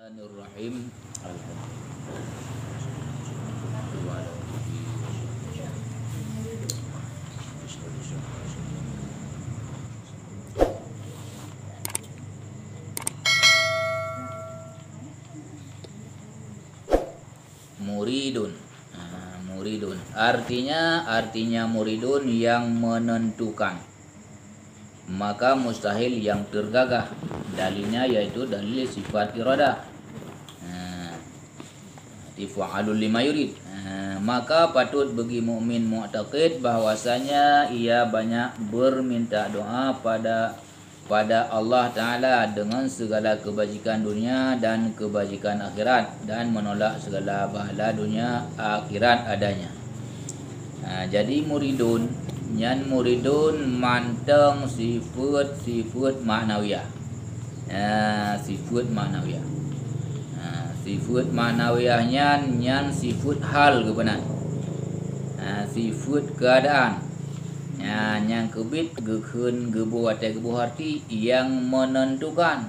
Bismillahirrahmanirrahim. Muridun. Muridun. Artinya muridun yang menentukan. Maka mustahil yang tergagah. Dalilnya yaitu dalil sifat iradah. Tifa'alul lima yurid. Maka patut bagi mukmin mu'taqid bahwasanya ia banyak berminta doa pada Allah Ta'ala dengan segala kebajikan dunia dan kebajikan akhirat, dan menolak segala bahala dunia akhirat adanya. Jadi muridun manteng sifat maknawiyah. Sifat maknawiyah. Sifat maknawiyahnya nyan sifat hal kebenar. Sifat keadaan. Yang kebit gekun gebu atau gebu arti yang menentukan.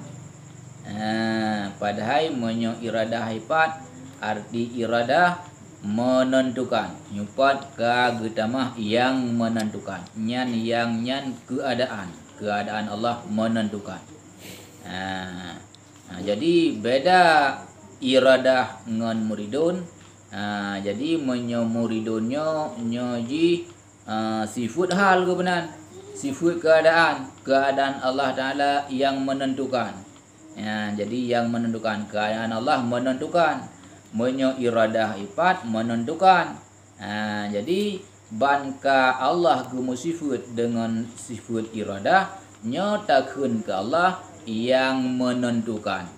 Padahal menyo iradah hipat arti iradah menentukan. Nyupat ka getamah yang menentukan. Nyan keadaan Allah menentukan. Jadi beda iradah ngan muridun. Jadi menyo muridunnya nyoji sifat hal kebenaran, sifat keadaan Allah Ta'ala yang menentukan. Jadi yang menentukan keadaan Allah menentukan. Menyo iradah ifat menentukan. Jadi banka Allah gumu sifat dengan sifat iradah nyotakun ke Allah yang menentukan.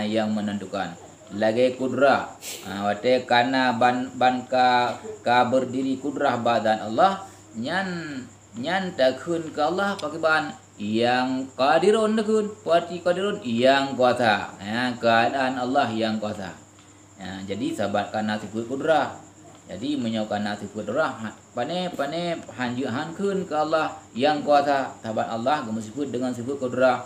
Yang menentukan. Lagi kudrah. Wate karena banka ka berdiri kudrah badan Allah nyan takun ke Allah pakai ban yang qadirun takun parti qadirun yang kuasa. Keadaan Allah yang kuasa. Jadi sahabat kana sifat kudrah. Jadi menyokana sifat kudrah pane hanjun ke Allah yang kuasa. Sahabat Allah gemus sifat dengan sifat kudrah.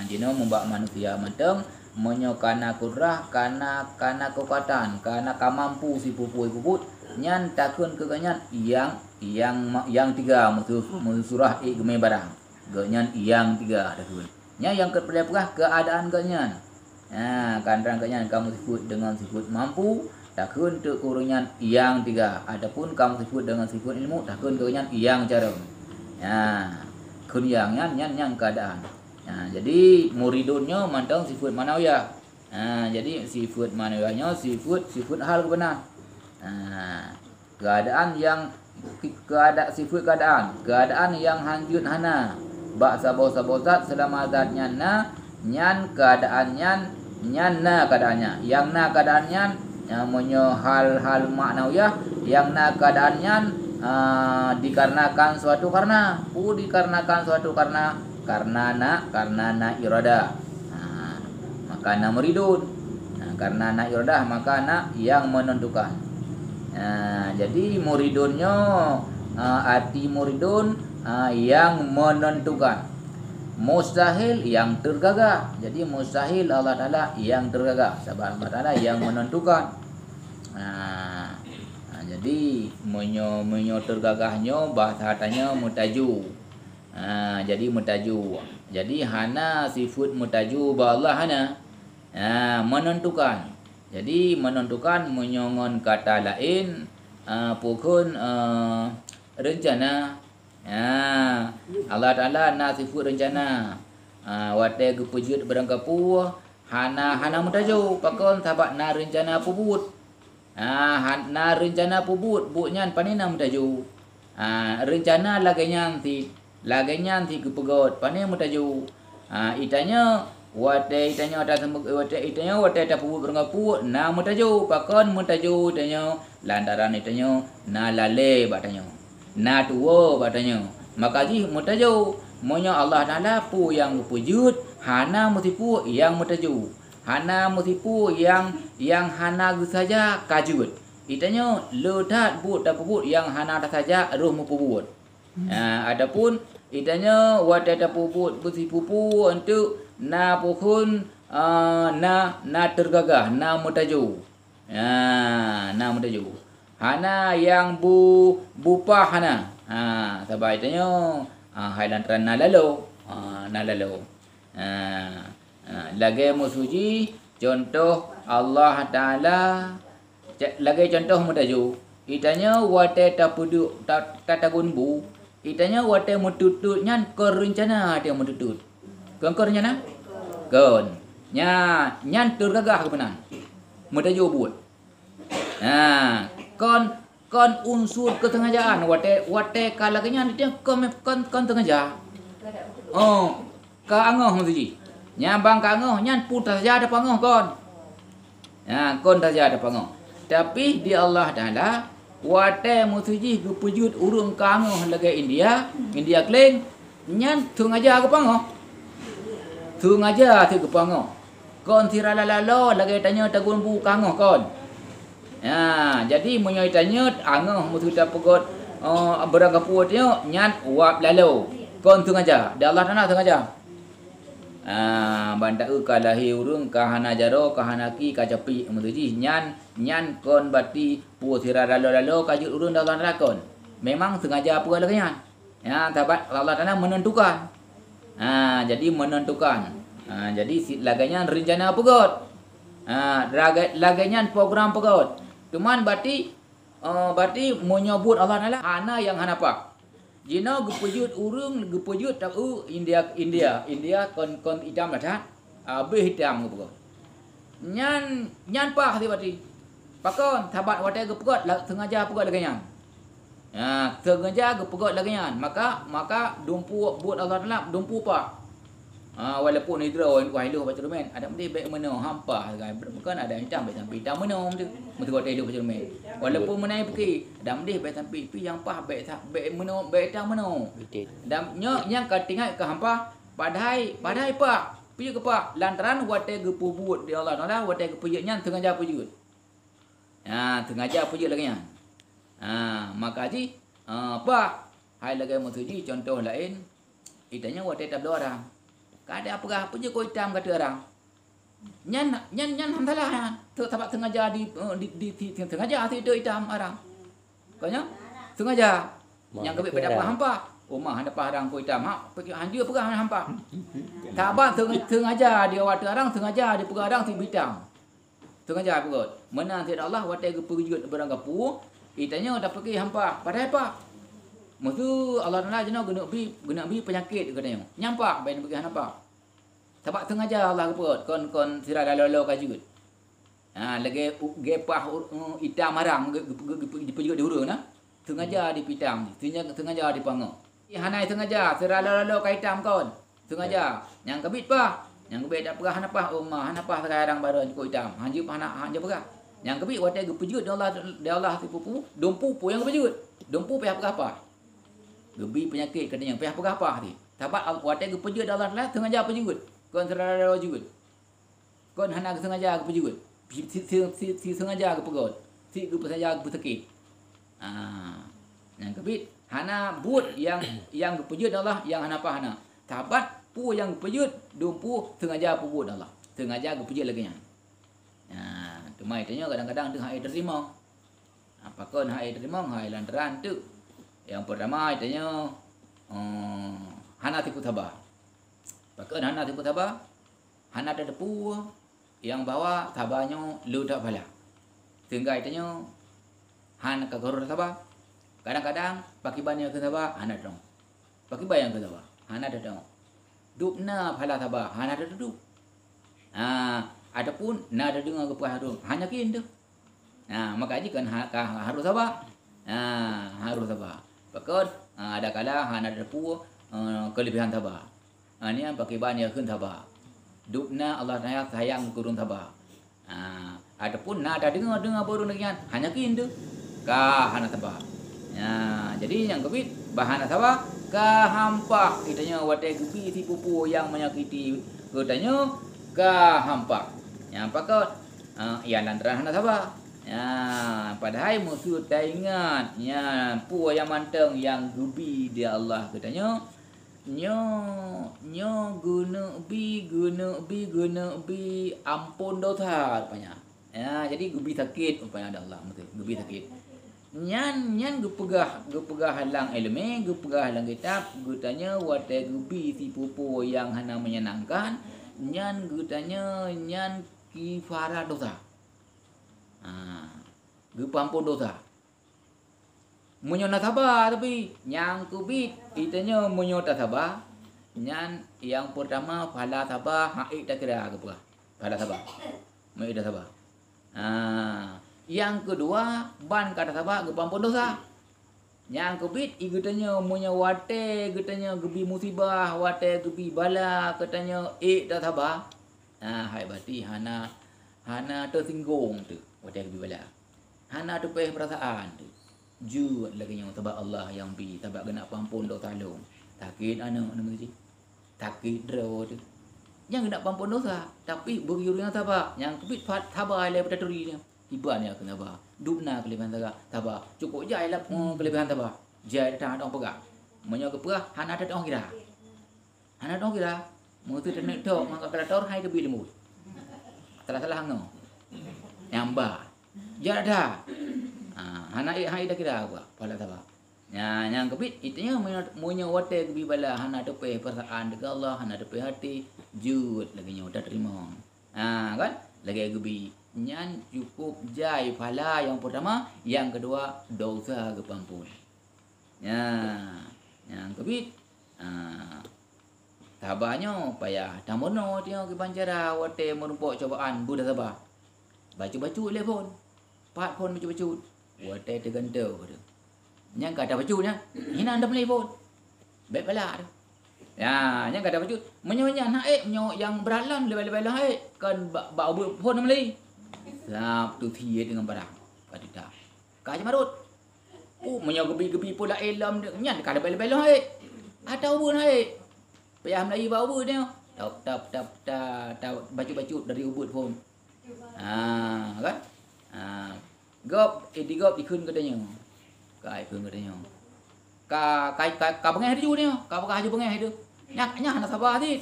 Dino membak manusia matang menyokana kudrah kana kekuatan, kana kamampu si puput nyan takun keganyan yang tiga musuh surah gemai barang ganyan yang tiga takun nya yang keperluan keadaan ganyan. Kandang ganyan kamu sebut dengan sifat mampu takun tu kurunyan yang tiga. Adapun kamu sebut dengan sifat ilmu takun keganyan yang cara. Kun yang nyan keadaan. Jadi muridunnya mantang sifat manawiyah. Jadi sifat manawiyahnya sifat hal benar. Keadaan yang sifat keadaan yang hanjut hana. Bak sabot-sabotat selama zatnya nyan keadaannya nyan na keadaannya. Yang na keadaannya menyo hal-hal maknawiyah, yang na keadaannya dikarenakan suatu karena na irada. Maka na muridun. Karena na irada maka na yang menentukan. Jadi muridunnya arti muridun yang menentukan. Mustahil yang tergagah. Jadi mustahil Allah Ta'ala yang tergagah. Sebab Allah Ta'ala yang menentukan. Jadi menyo tergagahnya bahasa hatanya mutaju. Jadi mutaju. Jadi hana sifat mutaju ba Allah hana. Menentukan. Jadi menentukan menyongon kata lain pukun rencana. Allah Ta'ala na sifat rencana. Wate gepujut berangkapu hana mutaju pakon sahabat na rencana pubut. Na rencana pubut buknya panina mutaju. Rencana laganya nanti kepegot pane mutaju. Itanya wate ta pubut berangkapu na mutaju pakon mutaju itanya lantaran itanya na lale batanya. Na tuwo batanya. Maka ji mutaju monya Allah Ta'ala pu yang pujud hana mutipu yang mutaju. Hana mutipu yang hana saja kajut. Itanya ledat but ta pubut yang hana saja roh mupubut. Adapun itanya wate ta pubut besi pupu untuk na pukun na tergagah, na mutaju. Na mutaju. Hana yang bupah hana. Sabai tanya hai lantaran na lalu. Na lalu. Lagi musuji contoh Allah Taala lagi contoh mutaju. Itanya wate tapudu tatagun bu. Itanya wate mututut nyan kor rencana dia mututut. Kor rencana? Kon. Nyan tergagah kebenan. Mutaju buat. Kon unsur ketengajaan wate kalagnya dia kon tengaja. Ka angoh musuji. Nyambang ka angoh nyan putas saja ada pangoh kon. Kon saja ada pangoh. Tapi di Allah Taala wate musuji gepujut urung ka angoh lagi India keling nyan tengaja ke pangoh. Tengaja tu ke pangoh. Kon tiralalo lagi tanya tagun bu kangoh kon. Jadi menyo tanya angoh musuh ta pegot berang kaputnya nyan wap lalu. Kon tengaja. Di Allah Taala tengaja. Banda kalahi urung kahana jaro kahana ki kacapi mutuji nyan kon bati puthira lalo kajut urung dalam rakon memang sengaja apa lagi nyan tabat Allah Taala menentukan jadi menentukan jadi laganya rencana pegot laganya program pegot cuman bati menyebut Allah Taala hana yang hana pak jina gepujut urung gepujut tahu India kon hitam lah habis hitam gepukot nyan pah tibati pakon tabat wate gepukot sengaja pukot lagi nyan sengaja gepukot lagi nyan maka dumpu buat Allah Taala dumpu pak walaupun hidra wahlu baca rumen ada mesti baik meno hampa kan bukan ada hitam baik sampai hitam meno mesti kau hidup baca rumen walaupun menai pergi ada mesti baik sampai pi yang pah baik meno baik hitam meno dan yang katingat ke hampa padai pak pi ke pak lantaran wate gepubut di Allah Taala wate gepujutnya sengaja pujut sengaja pujut lagi nya maka ji pak hai lagi musuji contoh lain itanya wate tablo orang kada apa je kau hitam kata orang. Nyan hamdalah tu tapak sengaja di sengaja tu hitam orang. Kanya sengaja yang kebik pada apa hampa. Rumah ada parang kau hitam pergi hanja perang hampa. Tabat sengaja dia wat orang sengaja di perang ti hitam. Sengaja perut. Mana tidak Allah wat pergi berang gapu itanya dah pergi hampa. Padahal apa? Musuh Allah Taala jena guna bi penyakit katanya. Nyampak bain pergi apa? Sebab sengaja Allah keput kon sira lalo kajut. Lagi gepah hitam marang dipejuk di hurung sengaja dipitam, sengaja dipango. Hanai sengaja sira lalo kai hitam kon. Sengaja yang kebit pa, yang kebit tak perah apa rumah apa sekarang baru ko hitam. Hanja perah. Yang kebit watai gepejut di Allah tipu dompu yang kepejut. Dompu pihak apa? Gebi penyakit katanya pihak apa ni? Tabat watai gepejut Allah Taala sengaja pejut. Kon terlalu juga. Kon hana sengaja pejut. Si sengaja pegot. Si sengaja sakit. Yang kebit hana but yang pejut Allah yang hana apa hana. Tabat pu yang pejut dompu sengaja pebut Allah. Sengaja pejut lagi nya. Cuma itanya kadang-kadang tengah air terima. Apa kon hai terima hai lantaran tu. Yang pertama itanya hana tipu tabah. Pakai hana tipu tabah. Hana ada depu yang bawa tabahnya lu tak bala. Sehingga itanya hana kagor tabah. Kadang-kadang pakai banyak ke tabah hana dong. Pakai bayang ke tabah hana ada dong. Dupna bala tabah hana ada duduk. Adapun na ada dengar ke harum hanya kin tu. Maka kan harus tabah. Harus tabah. Pakon ada kala hana depu kelebihan tabah. Ni yang pakai banyak kun tabah. Dupna Allah Taala sayang kurun tabah. Adapun na ada dengar baru nagian hanya kin tu. Ka hana tabah. Jadi yang kebit bahana tabah ka hampa kitanya wate gebi si pupu yang menyakiti katanya ka hampa. Yang pakon ya lantaran hana tabah. Padahal musuh tak ingat pu yang manteng yang gubi dia Allah katanya nyo guna bi ampun dosa rupanya. Ya, jadi gubi sakit rupanya ada Allah betul. Gubi sakit. Nyan gepegah halang ilmu, gepegah halang kitab, gutanya wate gubi si pupu yang hana menyenangkan, nyan gutanya nyan kifara dosa. Gepampun dosa. Munyo nasabah tapi yang kubit itanya munyo tak sabah. Nyan yang pertama pala sabah haik tak kira ke apa. Pala sabah. Mai dah sabah. Yang kedua ban kata sabah gepampun dosa. Yang kubit igutanya munyo wate gutanya gebi musibah, wate gebi bala katanya tak sabah. Hai berarti hana tersinggung tu wate gebi bala. Hana tepeh perasaan tu. Jud lagi yang sebab Allah yang bi sebab kena pampun dosa long. Takit anak nama si. Takit draw tu. Yang kena pampun dosa tapi beri orang sabar. Yang kepit sabar le pada turi dia. Ibanya kena sabar. Dupna kelebihan sabar. Cukup jai lah kelebihan sabar. Jai tak ada orang pegang. Menyo keperah hana ada orang kira. Hana ada orang kira. Mu tu tenek tok maka kala tor hai ke bi lemut. Salah hang. Nyamba. Jai dah. Hana hai dah kira apa pala sabah. Yang kebit itunya munyo wate kebi bala hana tepeh perasaan dekat Allah, hana tepeh hati, jud lagi nyo tak terima. Kan? Lagi kebi nyan cukup jai pala yang pertama, yang kedua dosa kepampun. Yang kebit sabarnya payah tamono tio ke pancara wate menumpuk cobaan budak sabah. Baca-baca le pun. Pat pun baca-baca. Wate tergantau tu. Yang kata bajunya, hina anda beli pun. Baik pala tu. Ya, yang kata baju, menyonya naik menyo yang beralam lebih-lebih naik kan bau pun beli. Sap tu tie dengan barang. Kadita. Kaje marut. Menyo gebi-gebi pula elam dia. Nyan kata lebih-lebih naik. Ada ubur naik. Payah Melayu bau ubur dia. Tap baju-baju dari ubur pun. Kan? Gop digop dikun katanya. Kai kun katanya. Ka bengai dia juga. Ka haju bengai dia. Nya nak sabar ti.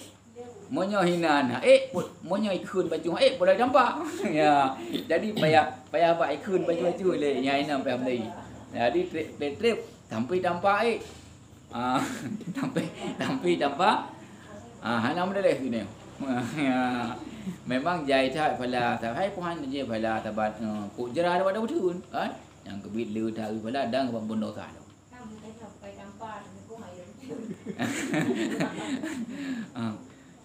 Monyo hina na. Monyo ikun baju boleh nampak. Ya. Jadi payah buat ikun baju le. Nya ina payah beli. Jadi trip sampai nampak sampai nampak. Hana mendeleh sini. Ya. Memang jai tak pala tak puan je pala tabat ku jera ada betul kan yang kebit lu tak pala dang apa bondo kan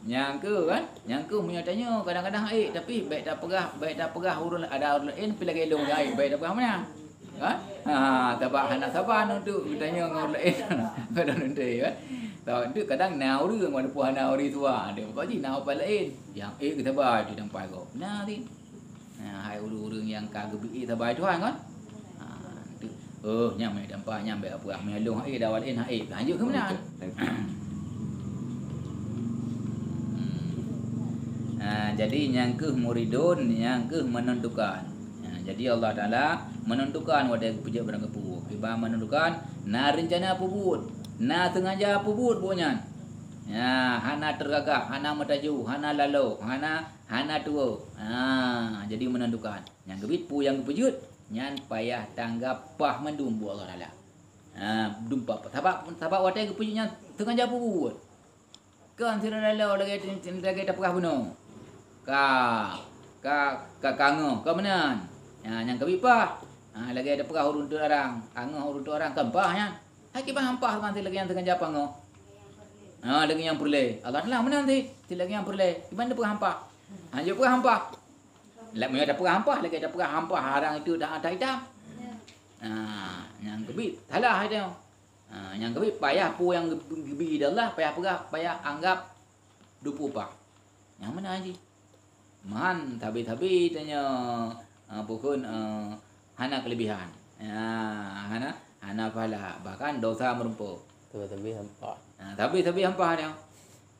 yang ke kan yang ke punya tanya kadang-kadang tapi baik tak pegah urun ada urun lain pi lagi long jai baik tak pegah mana kan tabat hana saban tu tanya ngau lain kadang nanti kan. Tahu tu kadang nau dia mana puan nau di tua dia apa ji nau apa lain yang kita bawa di tempat kau nah ti hai urang yang kagak bi tabai tuan kan nyam mai tempat nyam be apa mai long dah walain lanjut ke mana jadi yang ke muridun yang ke menentukan jadi Allah Taala menentukan wadah puja barang kepu iba menentukan rencana apa buat sengaja apa buat bunyan. Ya, hana tergagah, hana mataju, hana lalu, hana tua. Jadi menentukan. Yang gebit pu yang kepejut, nyan payah tanggap pah mendumbu Allah Taala. Dumpa. Sabab watai kepejutnya sengaja apa buat. Kan sira lalu lagi tak pegah bunuh. Ka kango, ka menan. Yang gebit pah. Lagi ada pegah urun tu orang, kango urun tu orang kan pahnya. Haki bang hampah nanti lagi yang tengah Jepang oh. Lagi yang perle. Allah Taala mana nanti? Lagi yang perle. Gimana pun hampah. Dia pun hampah. Lagi ada pun hampah, lagi ada pun hampah harang itu dah ada hitam. Yang kebit salah dia. Yang kebit payah pu yang gebi Allah, payah anggap 20 pak. Yang mana haji? Man tabi tanya pukun hana kelebihan. Hana pala bahkan dosa merumpuk. Tapi hampa. Tapi hampa dia.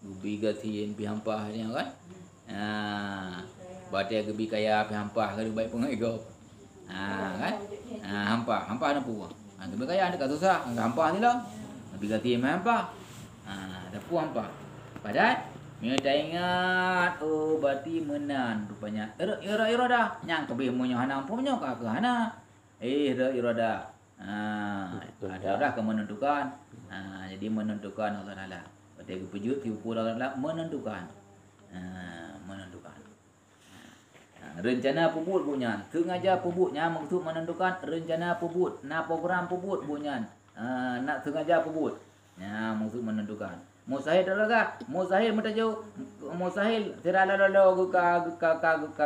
Gubi gatiin pi hampa dia kan. Batia gebi kaya pi hampa kalau baik pengego. Kan? Hampa ada puah. Gebi kaya ada susah, hampa ni lah. Gubi gatiin hampa. Dapu hampa. Padahal minta ingat, oh berarti menan rupanya. Ira dah. Yang kebih munyo hana punya ka ke hana. Ira dah. Ada dah ke menentukan. Jadi menentukan Allah Taala. Berarti kepujut tipu Allah Taala menentukan. Menentukan. Rencana pubut bunyan. Sengaja pubutnya maksud menentukan rencana pubut. Program pubut bunyan. Nak sengaja pubut. Maksud menentukan. Mustahil talaga. Mustahil matajo. Mustahil tirala lolo ka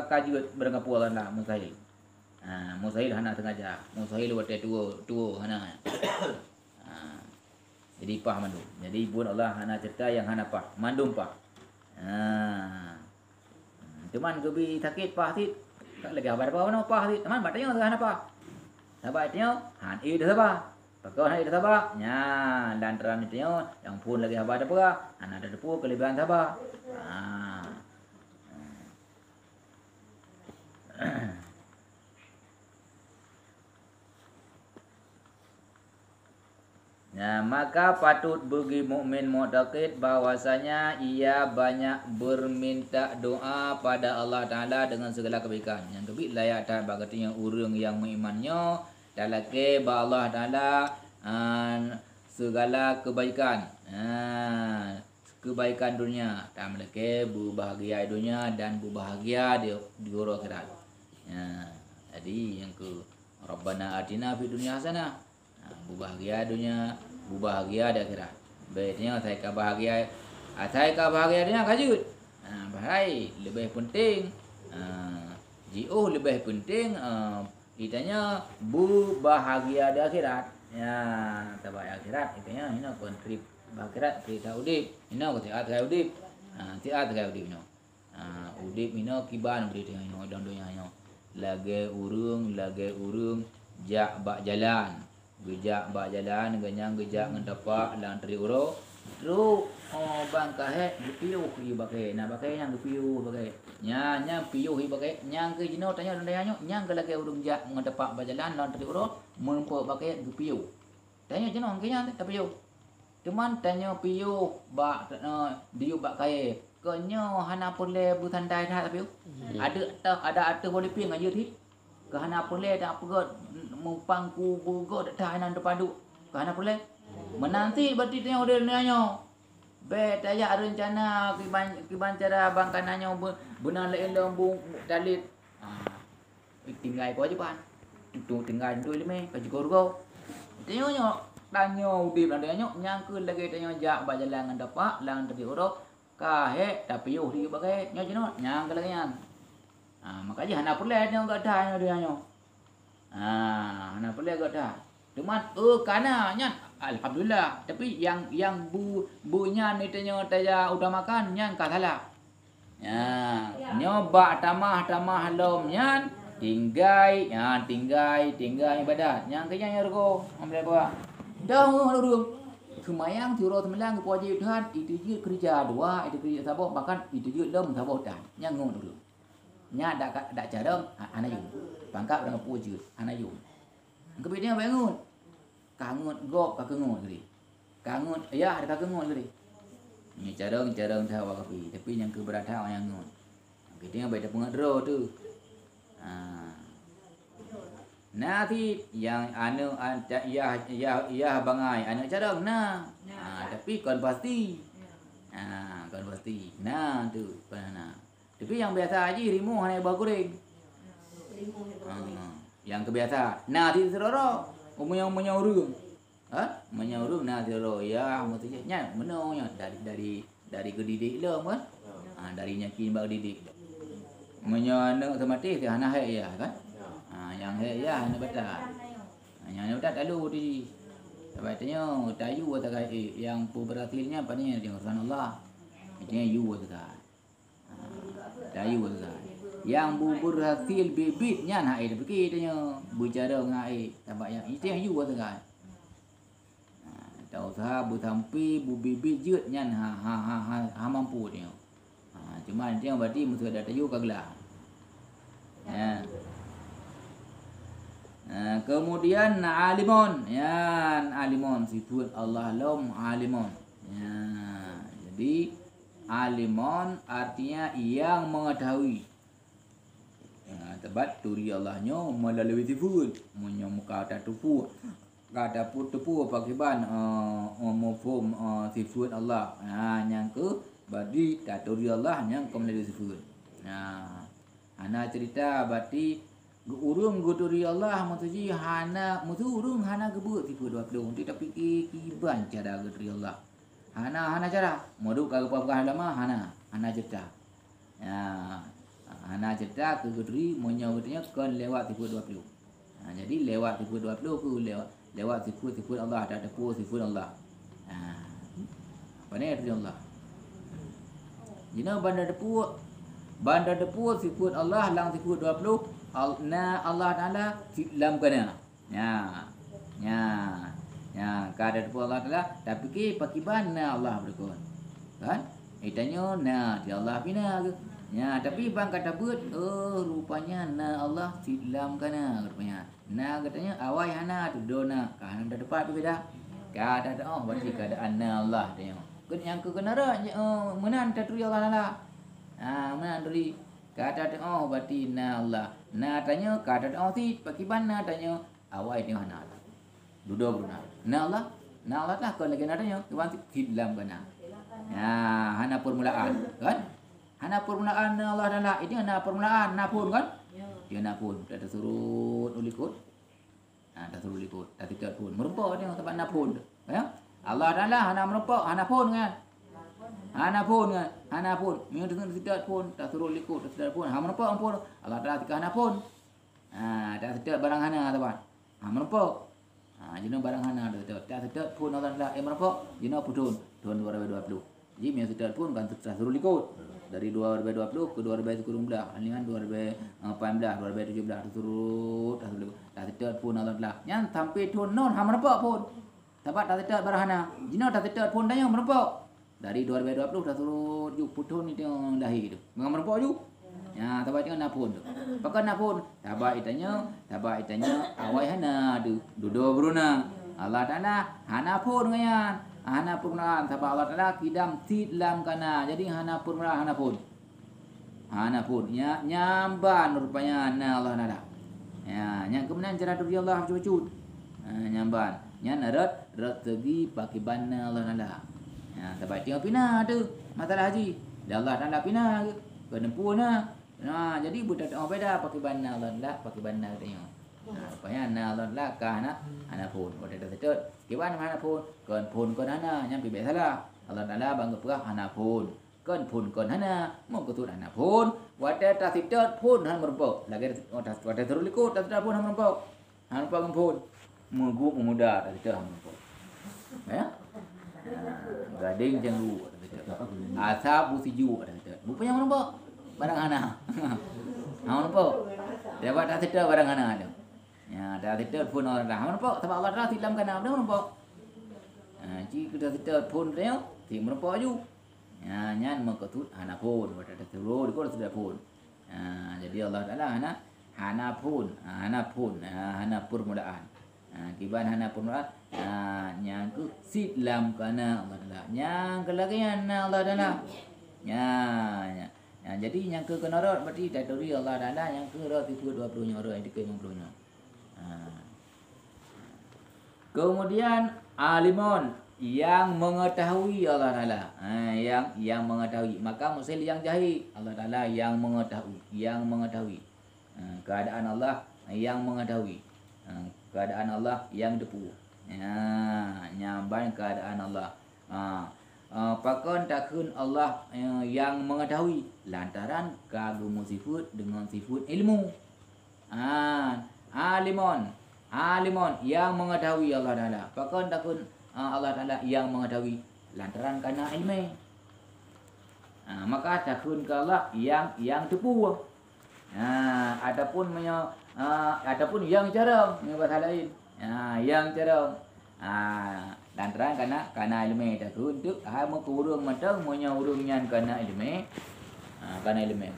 kajut berangkapuan lah mustahil. Mustahil hana sengaja. Mustahil wate tuo hana. Jadi pah mandum. Jadi pun Allah hana cerita yang hana pah. Mandum pah. Cuman kebi sakit pah tit. Tak lagi habar apa no pah tit. Teman batanya hana pah. Sabatnya han dah sabah. Pakau nak ida sabah. Lantaran itu yang pun lagi habar apa? Ada depu kelebihan sabah. Maka patut bagi mukmin mu'taqid bahwasanya ia banyak berminta doa pada Allah Taala dengan segala kebaikan. Yang kebik layak tak bagatinya urang yang mengimannya dalake ba Allah Taala segala kebaikan. Kebaikan dunia, tak melake berbahagia dunia dan berbahagia di akhirat. Jadi yang ke Rabbana atina fid dunya hasanah. Berbahagia dunia, berbahagia di akhirat. Baiknya saya bahagia dunia kajut. Bahai lebih penting. Jauh lebih penting itanya berbahagia di akhirat. Tabai akhirat itanya hina kontrib akhirat kita udip. Hina ko tiat kaya udip. Tiat kaya udip no. Udip hina kiban beri tengah hina dan dunia hina. Lagi urung jak bak jalan. Gejak bak jalan ganyang gejak ngendapak lang tri uro tru bang kahe gepiu hi bakai na bakai yang gepiu bakai nya piu hi bakai nyang ke jino tanya ndaya nyang ke lagi urung jak ngendapak bak jalan lang tri uro mempo bakai gepiu tanya jino ngenya tapi yo cuman tanya piu bak diu bak kae kenyo hana pole butandai dah tapi ada boleh pi ngaji thi kahana pole tak pegot mupangku bugo dah nan depan du kahana pole menanti berarti tanya order nanya be taya rencana kiban cara bangkanannya benar lain lembu dalit tinggal ko aja pan tu tinggal tu leme kaji gorgo tanya udip tanya nyang ke lagi tanya jak bajalan ngan dapat lang tadi oro kahe tapi yo di bagai nyo nyang ke lagi nyang makanya hana pole dia enggak ada dia nyo hana pole enggak ada cuman kana nyan alhamdulillah tapi yang bunya ni tanya utamakan nyan ka salah nyoba tamah lom nyan tinggai ibadat yang kenya rego ambil apa dah urung kemayang tiro temelang ke wajib Tuhan itu je kerja dua itu kerja sabah bahkan itu je lem sabah dan yang ngon urung nya dak carang anayum pangkap dengan puji anayum kebidnya bangun kangun gop ka kengon gede kangun ya ada ka kengon gede ni carang tahu tapi yang keberatan yang ngon kebidnya baik dah pengadro tu nanti yang anu ya bangai anak carang tapi kon pasti tu pana tapi yang biasa aja rimu hanya bagoreng yang kebiasa nanti seroro menyaurung menyaurung nanti seroro ya maksudnya menanya dari kedidik lom kan dari nyakin bag didik menyana otomatis dia hana ya kan yang ya hana bata yang bata lalu di sebabnya tayu atau yang berhasilnya pannya dengan Allah ini you atau tayu atau yang berhasil bibitnya nak air begitnya bicara ngai sebab yang itu yang you atau tahu sah bertampi bibit jutnya ha mampu dia cuma dia berarti mesti ada tayu kaglah kemudian alimun alimun sifat Allah lam alimun Ya, jadi alimun artinya yang mengetahui. Ya, tebat turi Allahnya melalui sifat. Muka ada tupu. Kata pun tepu pakiban mafhum sifat Allah. Yang ke badi turi Allah yang melalui sifat. Ana cerita berarti urung guturi Allah maksudnya hana urung hana gebut sifat 20 tapi kiban cara guturi Allah. Hana cara moduk kagak apa-apa lama hana cerita. Hana cerita ke guturi menyawatnya kan lewat sifat 20. Jadi lewat sifat 20 ke lewat sifat Allah ada tepu sifat Allah. Apa ni arti Allah? Jina bandar depu sifat Allah lang sifat 20 Allah Taala lam kana. Kada depu Allah Taala tapi ke pakiban Allah berkon. Kan? Itanya dia Allah pina ke. Tapi bang kata buat rupanya Allah silam kana rupanya. Katanya awai hana tu dona kan ada depan tu beda. Kada berarti keadaan Allah dia. Yang ke kenara menan taturi Allah Taala. Menan dari kata berarti Allah. Tanya kata si pakiban tanya awai dia hana. Duduk beruna. Allah lah kalau lagi tanya tuan silam kana. Hana permulaan kan? Hana permulaan Allah Taala. Ini hana permulaan napun kan? Dia napun. Dah surut ulikut. Dah surut ulikut. Dah tidak pun. Merupa dia tempat napun. Ya? Allah Taala hana merupa, hana pun kan? Hana pun kan? Hana pun. Yang tidak pun. Dah surut ulikut. Dah tidak pun. Hana merupa pun. Allah Taala tika hana pun. Dah tidak barang hana teman. Merupa. Jenis barang hana dah tidak pun Allah Taala. Merupa. Jenis putun. Tahun 2020. Jadi yang tidak pun kan dah surut ulikut. Dari 2020 ke 2019, dengan 2018, 2017 turut dah tidak pun Allah Taala. Yang sampai tu non ham nampak pun. Dapat dah tidak barahana. Jina dah tidak pun tanya nampak. Dari 2020 dah turut ju putun ni tengok dahi tu. Mengamar nampak ju. Tabat tengok napun tu. Pakai napun. Tabat itanya awai hana tu. Dudo beruna. Allah Taala hana pun ngayan. Hana purunaan sebab Allah Taala kidam tidlam kana. Jadi hana purunaan hana pun. Nyamban rupanya Allah Taala. Yang kemudian cara diri Allah cucut. Nyamban. Yang rat segi pakai bana Allah Taala. Sebab dia pina tu masalah haji. Dan Allah Taala pina ke. Kena puna. Jadi budak beda pakai bana Allah Taala, pakai bana katanya. Rupanya Allah Taala kana hana pun. Budak dah Kiban hana pun, kon hana, nyampi biasa lah. Allah Taala bangga perah hana pun. Kon hana, mau ketut hana pun. Wadah tak tidak pun hana merupakan. Lagi wadah terulikut tak tidak pun hana merupakan. Hana merupakan pun. Menggup memuda tak tidak hana merupakan. Ya? Gading jenggu tak tidak. Asap busiju tak tidak. Rupanya merupakan barang hana. Hana merupakan. Dapat tak tidak barang hana ada. Dah tidak pun Allah Taala nampak sebab Allah Taala tilam kana dah nampak. Jika dah tidak pun dia tim nampak ju. Nyan makatut hana pun pada turun ko sudah pun. Jadi Allah Taala hana pun hana permulaan. Kiban hana permulaan yang ke silam kana Allah Taala. Yang kelagian Allah Taala. Jadi yang ke kenarat berarti dari Allah Taala yang ke 20 nya orang di 50 nya. Kemudian alimun yang mengetahui Allah Taala. Yang mengetahui. Maka musil yang jahil Allah Taala yang mengetahui. Keadaan Allah yang mengetahui. Keadaan Allah yang depu. Nyamban keadaan Allah. Pakon takun Allah yang mengetahui lantaran kagum sifat dengan sifat ilmu. Alimun yang mengetahui Allah Taala. Pakon takun Allah Taala yang mengetahui lantaran karena ilmu. Maka takun ke Allah yang tepu. Adapun yang jarang bahasa lain. Yang jarang. Lantaran karena ilmu takun tu hama kurung matang monya urungnya karena ilmu. Karena ilmu.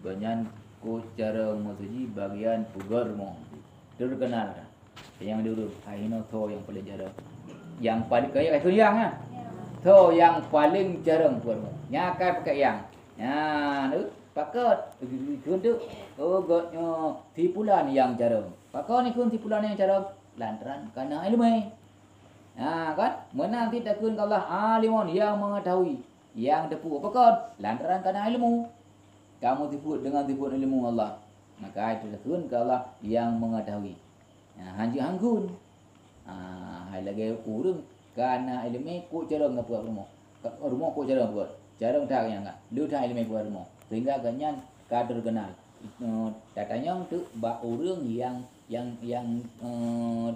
Banyak ku cara maksudnya bagian pugar mo. Dia kenal yang dulu Aino Tho yang paling jarang. Yang paling kaya itu yang So yang paling jarang buatmu. Nyakai pakai yang. Nu pakat kun tu. Gotnya tipulan yang jarang. Pakat ni kun tipulan yang jarang lantaran karena ilmu. Kan? Menang tidak kun Allah alimun yang mengetahui, yang tepu. Pakat lantaran karena ilmu. Kamu tipu dengan tipu ilmu Allah. Maka itu kun ke Allah yang mengetahui. Hanji hanggun. Hai lagi kurang karena ilmu ku jarang buat rumah. Rumah ku jarang buat. Jarang tak yang enggak. Lu tak ilmu buat rumah. Sehingga ganyan kader kenal. Datanya tu ba orang yang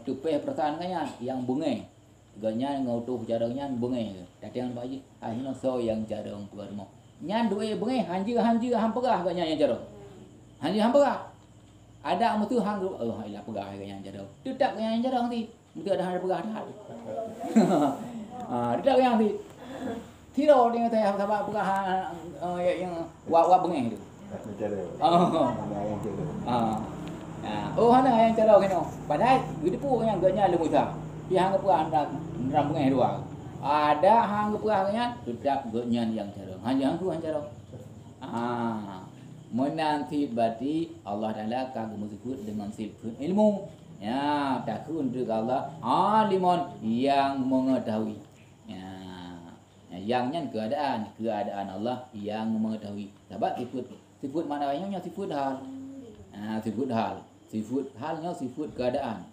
tupeh pertahanannya yang bungai. Ganyan ngautuh jarangnya bungai. Datang bayi hanya so yang jarang buat rumah. Nyan dua bungai hanji hampagah ganyan yang jarang. Hanji hampagah. Ada mutu hang ilah pegah ganyan jarang. Tidak ganyan jarang ti. Mutu ada hari pegah dah. Tidak ganyan ti. Tiro dengan saya sama pegah yang wa bungai tu. Hana yang cara kena. Padahal hidup yang gaknya lemu sah. Yang apa rambungnya dua. Ada hang apa tetap gaknya yang cara. Hanya aku yang cara. Menanti berarti Allah Taala kagum sebut dengan sifat ilmu. Ya, takun untuk Allah alimun yang mengetahui. Yangnya keadaan Allah yang mengetahui. Sebab sifat maknanya sifat hal. Sifat hal. Sifat halnya sifat keadaan.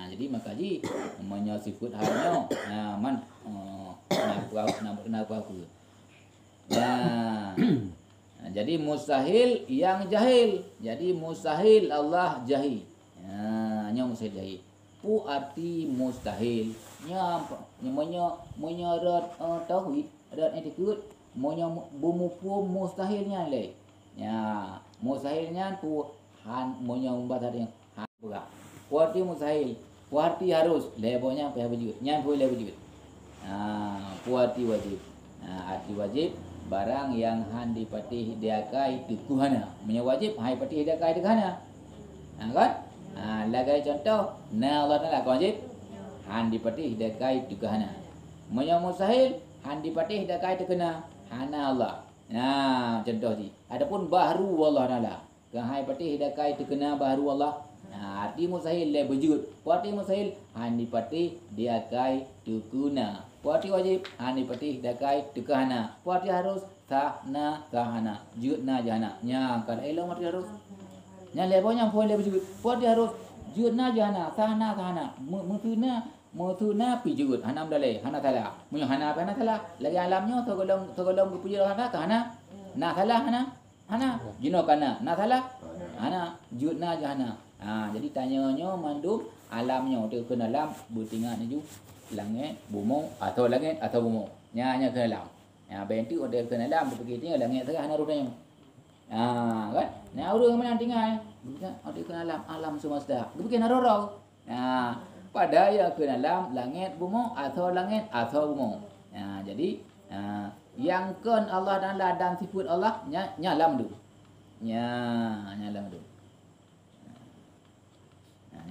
Jadi makaji namanya sifat halnya kenapa aku. Jadi mustahil yang jahil. Jadi mustahil Allah jahil. Hanya mustahil jahil. Pu arti mustahil. Nya rat tauhid, rat etikut, monya bumupu mustahilnya le. Ya, mustahilnya tu monya membaca yang berat. Kuarti mustahil, kuarti harus, lebonya apa wajib, nyan boleh wajib. Kuarti wajib. Arti wajib barang yang handi patih diakai tukuhana. Monya wajib hai patih diakai tukuhana. Kan? Lagai contoh, Allah Taala wajib handi patih diakai tukuhana. Monya mustahil handi patih diakai tukuna hana Allah. Contoh ni. Adapun baharu Allah Taala. Kahai patih diakai tukuna baharu Allah. Arti mustahil le berjud. Arti mustahil handi patih diakai tukuna. Arti wajib handi patih diakai tukana. Arti harus tahna tahana. Judna jana. Nya kan elok arti harus. Nya lebonya pun le berjud. Arti harus judna jana, tahna tahana. Mutuna pijud hanam dalai hana thala. Munyo hana apa hana thala. Lagi alamnya togolong berpuji Allah hana. Na thala hana. Jino kana na thala. Hana judna jana. Jadi tanyanya mandum alamnya tu kena alam bertinggal ni langit bumi atau langit atau bumi. Nya kena alam. Bentuk ada kena alam pergi tinggal langit tengah hana rupanya. Kan? Nah urang mana tinggal. Ada kena alam semesta. Pergi hana rorau. Pada yang kena alam langit bumi atau langit atau bumi. Jadi yang kan Allah dan sifat Allah nya alam tu. Nya alam tu.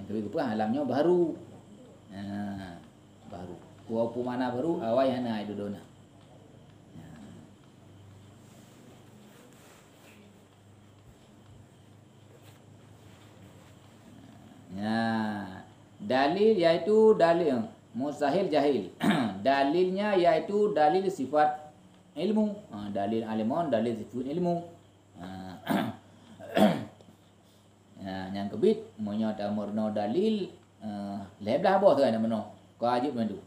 Yang kedua alamnya baru. Baru. Walaupun mana baru awal yang nak itu dona. Dalil yaitu dalil mustahil jahil. Dalilnya yaitu dalil sifat ilmu. Dalil alimun, dalil sifat ilmu. Yang kebit menyata murno dalil leblah boh tu kan meno. Wajib mandu.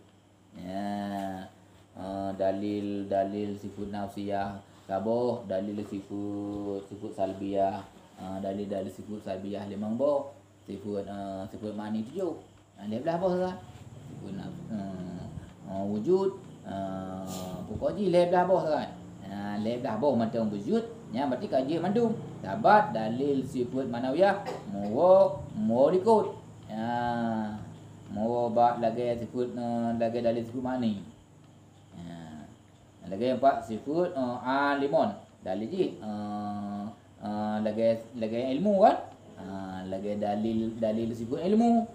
Dalil sifat nafsiyah, kaboh dalil sifat salbiyah, dalil sifat salbiyah limang boh. Sifat mani tujuh. Leblah boh kan. Sifat wujud pokoknya leblah boh kan. Leblah boh macam wujud nya berarti kaji mandum. Sabat dalil sifat manawiyah mau ikut. Mau ba lagi sifat lagi dalil sifat mani. Lagi empat sifat alimun. Dalil ji lagi ilmu kan. Lagi dalil sifat ilmu.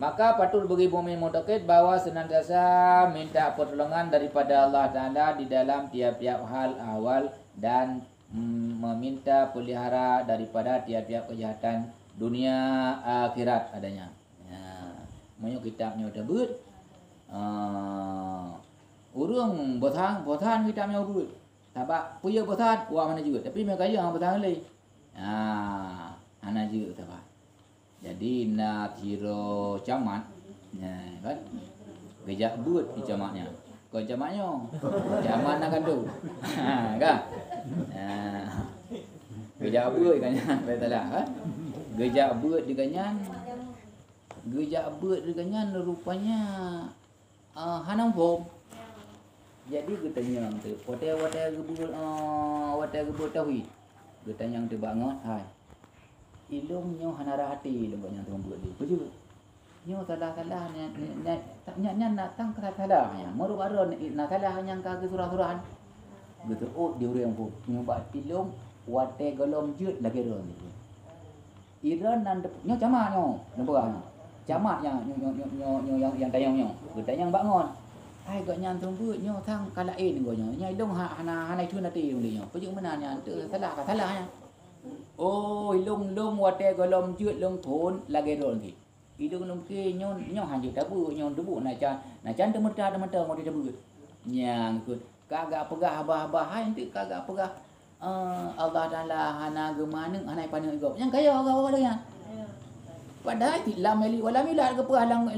Maka patut bagi mukmin mutakid bahwa senantiasa minta pertolongan daripada Allah Taala di dalam tiap-tiap hal awal dan meminta pelihara daripada tiap-tiap kejahatan dunia akhirat adanya. Ya, moyo kitabnya udah but. Urang botan kitabnya but. Tabak puya botan buat mana juga. Tapi mereka kaya hang botan lagi. Ana juga tabak. Jadi nak kira camat, kan? Gejak but di camatnya. Kau camatnya, camat nak kandu, kan? Gejak but kanyan, betul kan? Gejak but di kanyan, rupanya hanam bom. Jadi kita nyang tu, wate gebut tauhid. Kita nyang tu banget, hai. Ilung nyo hanara hati lu banyak tu buat dia. Betul. Nyo salah-salah nya natang salah-salahnya. Maru baru nak salah yang ka surah-surahan. Gitu. Oh dia orang pun nyubat ilung wate golom jut lagi ron itu. Iran nan nyo camat nyo, nampak nyo. Camat yang tayang nyo. Tayang bangun. Hai gak nyan tumbut nyo tang kalain go nyo. Nya ilung hanai tu nanti nyo. Pejung mana nya tu salahnya. Oh, ilung wate golom jut long thon lagi ron ki. Ilung long ke nyon hanjut tabu nyon debu na can temeta mau debu. Nyang kut kagak pegah abah hai ente kagak pegah Allah Taala hana gemaneng hanai paneng go. Yang kaya agak dia. Padahal lam ali wala milad ke pegah lang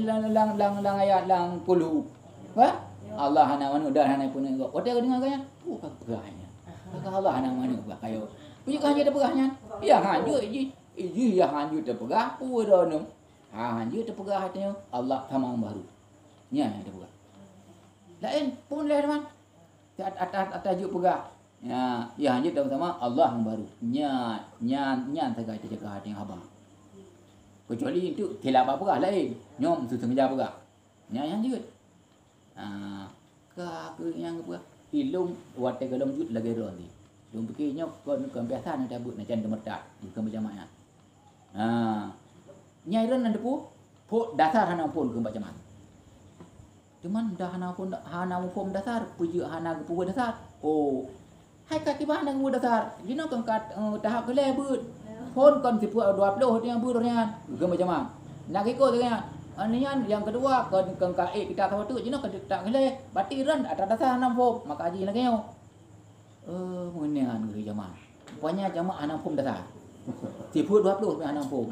ayat lang puluh. Ha? Allah hana manu dah hanai paneng go. Wate dengan kaya. Oh pegahnya. Kagak Allah hana manu pegah kayo. Punya hanya ada pegahnya. Ya hanya iji ya hanya ada pegah purono. Hanya ada pegah hatinya Allah tamang baru. Nya ada pegah. Lain pun lain man. Atas juk pegah. Ya hanya ada sama Allah yang baru. Nya tegak jaga hati yang abang. Kecuali itu tidak apa pegah lain. Nyom susung jaga pegah. Nya yang juga. Ke yang pegah. Ilung wate galom jut lagi roni. Dum pikirnya kon biasa nak cabut nak jangan demetak bukan berjamaah. Nyai ren ada pu dasar hana pun ke jamaah. Cuman dah hana pun dasar puji hana ke dasar. Oh. Hai kat tiba hana ke dasar. Jino kan kat tahap kele but. Pun kon sipu 20 yang burnya ke jamaah. Nak ikut dengan anian yang kedua kon kita tahu tu jino kan tak kele batiran atas dasar hana pun maka haji nak yo. Mengenai negeri jamaah. Rupanya jamaah anak pun dasar. Siput 20 sampai anak pun.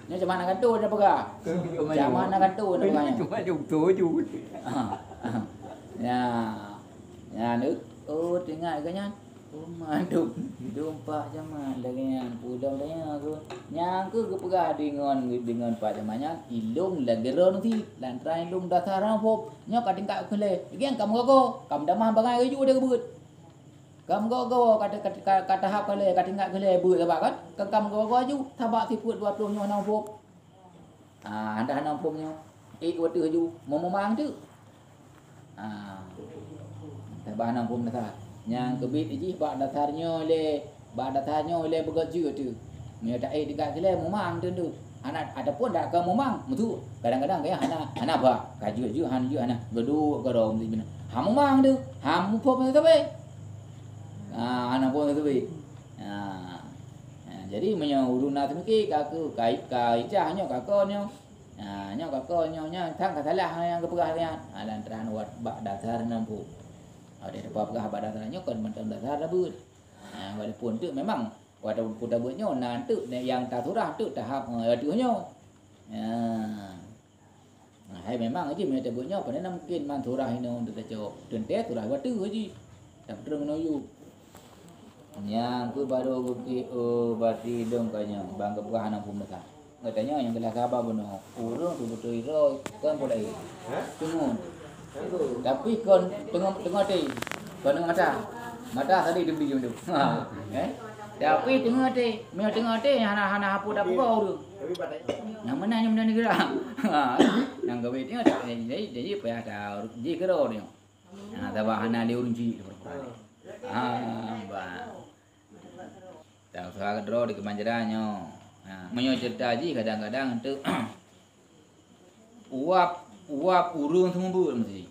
Ni jamaah nak kantor dah pegah. Jamaah nak kantor dah pegah. Cuma jumpa juga. Ya ni. Oh tengok kan Maduk jumpa jamaah dengan pulang dia aku nyang ke pegah dengan pak jamanya ilung lageron ti lantrai ilung dasar pop nya kading ka kele igen kamu go kam damah bangai ju dia kebut kam go kata hap kele kading ka kele but apa kan kam go ju tabak tiput 20 nyo nang pop anda nang pop nyo watu ju momang tu tabak nang pop dasar yang kebit iji bak dasarnya le begat juga tu. Dia tak dekat kele memang tu. Anak ataupun dak ke memang mutu. Kadang-kadang kayak hana ba kaju ju han ju hana gedu garong di mana. Ham memang tu. Ham pop tu be. Anak pun tu be. Jadi menyo uruna tu ki kaku kai cahnya kakonyo. Nyo kakonyo nya thang salah yang kepegah lantaran wat bak dasar nampu. Ada apa pegah dasarnya kan macam dasar dabut. Walaupun tu memang walaupun kita buatnya nanti yang tak surah tu tahap atunya. Hai memang aja mereka buatnya pada mungkin man surah ini untuk tajuk tentet surah watu aja. Tak terang noyu. Yang tu baru bukti berarti dong kanya bang kepegah anak pun besar. Katanya yang kelas apa benar. Urung tu betul iro kan boleh. Tunggu. Tapi kon tengok ti. Kon mata tadi dia beli tu. Tapi tengok ti hana hapu dah buka tu. Yang mana negara. Yang gawe tengok jadi payah tahu. Ji kero ni. Tabah hana dia urunci. Ba. Tahu sahaja draw di kemanjarannya. Menyo cerita ji kadang-kadang tu uap urung tumbut mesti.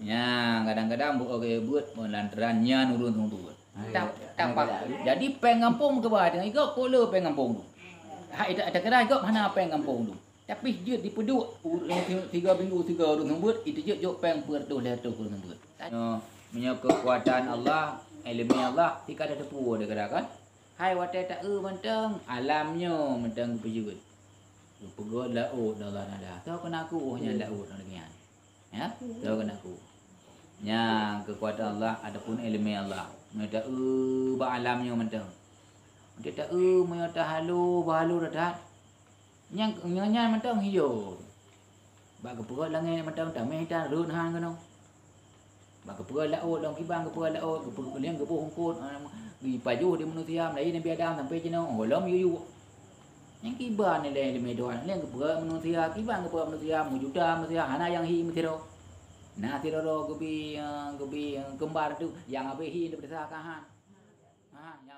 Ya, kadang-kadang buat lantaran nyan urung tumbut. Tak jadi pengampung ke bawah dengan igak kola pengampung tu. Ada kira igak mana pengampung tu. Tapi dia dipeduk 3 minggu 3 urung tumbut itu je jok peng perdu letu urung tumbut. Menyo kekuatan Allah, ilmu Allah tika ada tepu dia katakan. Hai watai tak mentang alamnya mentang berjud. Pegod laut Allah nada. Tahu kena aku hanya laut dengan. Ya, tahu kena aku. Nya kekuatan Allah adapun ilmu Allah. Mereka ba alamnya mentang. Dia tak mereka halu dah. Yang mentang hijau. Ba kepegod langit mentang tak meh dah run hang kono. Ba kepegod laut dong kibang kepegod laut kepegod liang kebuh hongkot. Di pajuh di manusia dari Nabi Adam sampai jenuh olam yuyu. Yang kibar ni le medoan le keberat manusia kibar keberat manusia mujuda manusia hana yang hi metero. Nah tiro gebi kembar tu yang abe hi daripada kahan. Yang